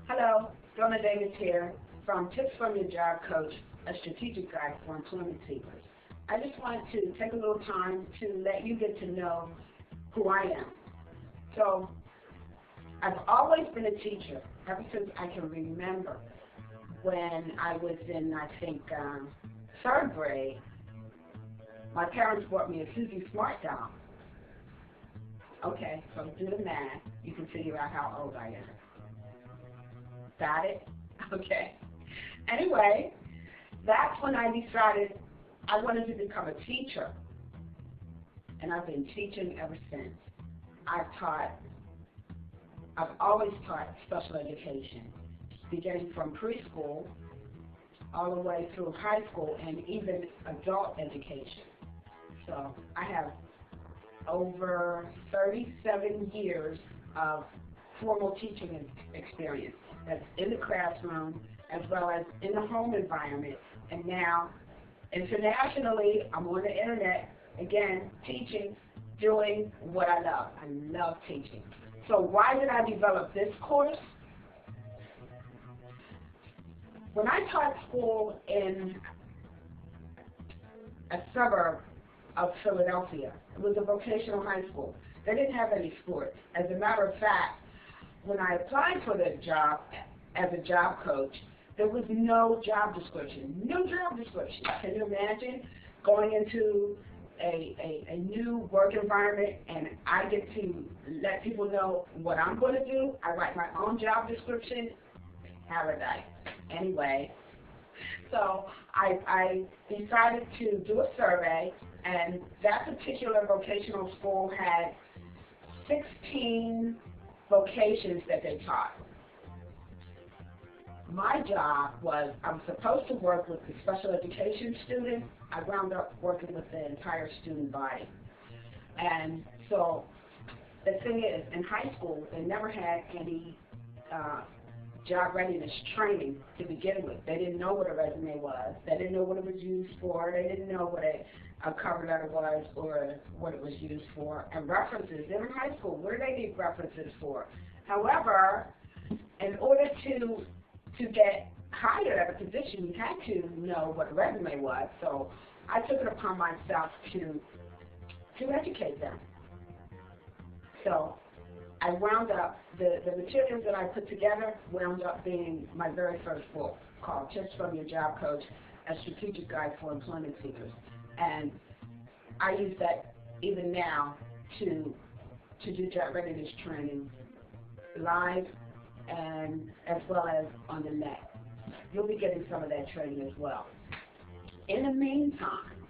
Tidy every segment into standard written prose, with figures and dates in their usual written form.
Hello, Dona here from Tips from Your Job Coach, a strategic guide for employment seekers. I just wanted to take a little time to let you get to know who I am. So, I've always been a teacher, ever since I can remember. When I was in, I think, third grade, my parents bought me a Susie Smart doll. Okay, so do the math. You can figure out how old I am. Got it? Okay. Anyway, that's when I decided I wanted to become a teacher. And I've been teaching ever since. I've always taught special education, beginning from preschool all the way through high school and even adult education. So I have over 37 years of formal teaching experience. That's in the classroom as well as in the home environment. And now, internationally, I'm on the internet, again, teaching, doing what I love. I love teaching. So why did I develop this course? When I taught school in a suburb of Philadelphia, it was a vocational high school. They didn't have any sports. As a matter of fact, when I applied for the job as a job coach, there was no job description. No job description. Can you imagine going into a new work environment and I get to let people know what I'm going to do? I write my own job description. Paradise. Anyway, so I decided to do a survey, and that particular vocational school had 16 vocations that they taught. My job was, I was supposed to work with the special education students. I wound up working with the entire student body. And so the thing is, in high school, they never had any job readiness training to begin with. They didn't know what a resume was. They didn't know what it was used for. They didn't know what a cover letter was or what it was used for. And references, they're in high school. What do they need references for? However, in order to get hired at a position, you had to know what a resume was. So I took it upon myself to educate them. So I wound up, the materials that I put together wound up being my very first book, called Tips from Your Job Coach, a strategic guide for employment seekers. And I use that even now to do job readiness training live and as well as on the net. You'll be getting some of that training as well. In the meantime,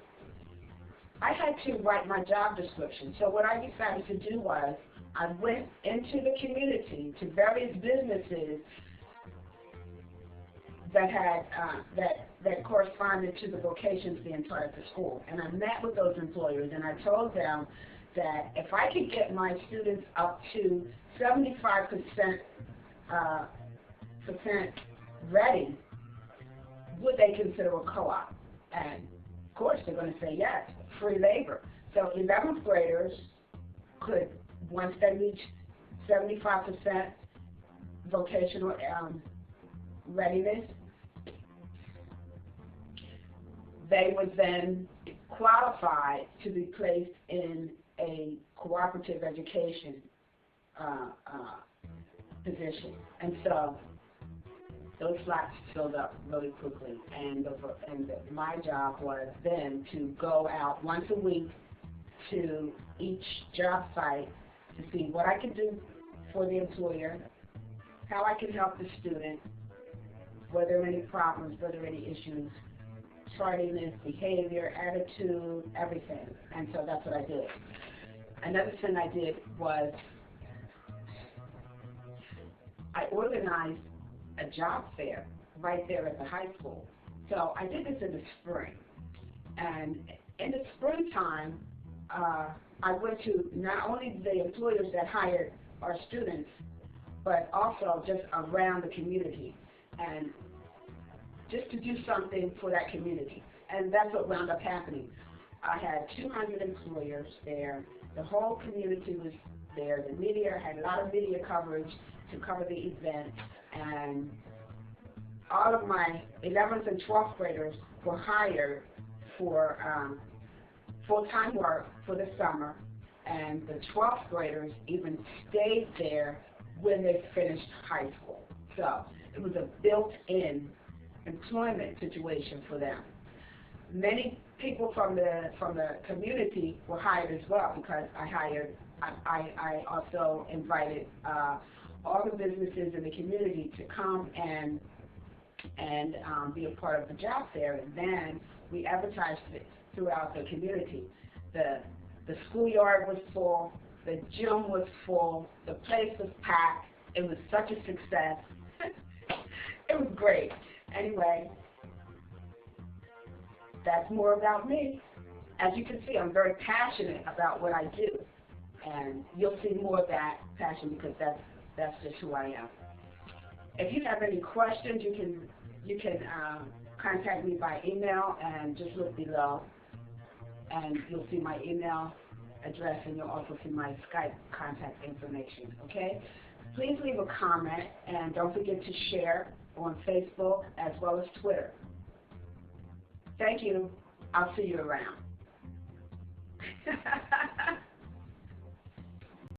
I had to write my job description. So what I decided to do was I went into the community to various businesses that had that corresponded to the vocations being taught at the school. And I met with those employers and I told them that if I could get my students up to 75% ready, would they consider a co-op? And of course they're going to say yes, free labor. So 11th graders could, once they reach 75% vocational readiness, they would then qualify to be placed in a cooperative education position. And so those slots filled up really quickly. And my job was then to go out once a week to each job site to see what I could do for the employer, how I could help the student, were there any problems, were there any issues, tardiness, behavior, attitude, everything. And so that's what I did. Another thing I did was I organized a job fair right there at the high school. So I did this in the spring. And in the springtime, I went to not only the employers that hired our students, but also just around the community, and just to do something for that community. And that's what wound up happening. I had 200 employers there. The whole community was there. The media had a lot of media coverage to cover the event. and all of my 11th and 12th graders were hired for full-time work for the summer, and the 12th graders even stayed there when they finished high school. So it was a built-in employment situation for them. Many people from the community were hired as well, because I also invited all the businesses in the community to come and be a part of the job fair, and then we advertised it throughout the community. The schoolyard was full, the gym was full, the place was packed. It was such a success. It was great. Anyway, that's more about me. As you can see, I'm very passionate about what I do, and you'll see more of that passion, because that's just who I am. If you have any questions, you can contact me by email, and just look below, and you'll see my email address, and you'll also see my Skype contact information. Okay? Please leave a comment, and don't forget to share on Facebook as well as Twitter. Thank you. I'll see you around.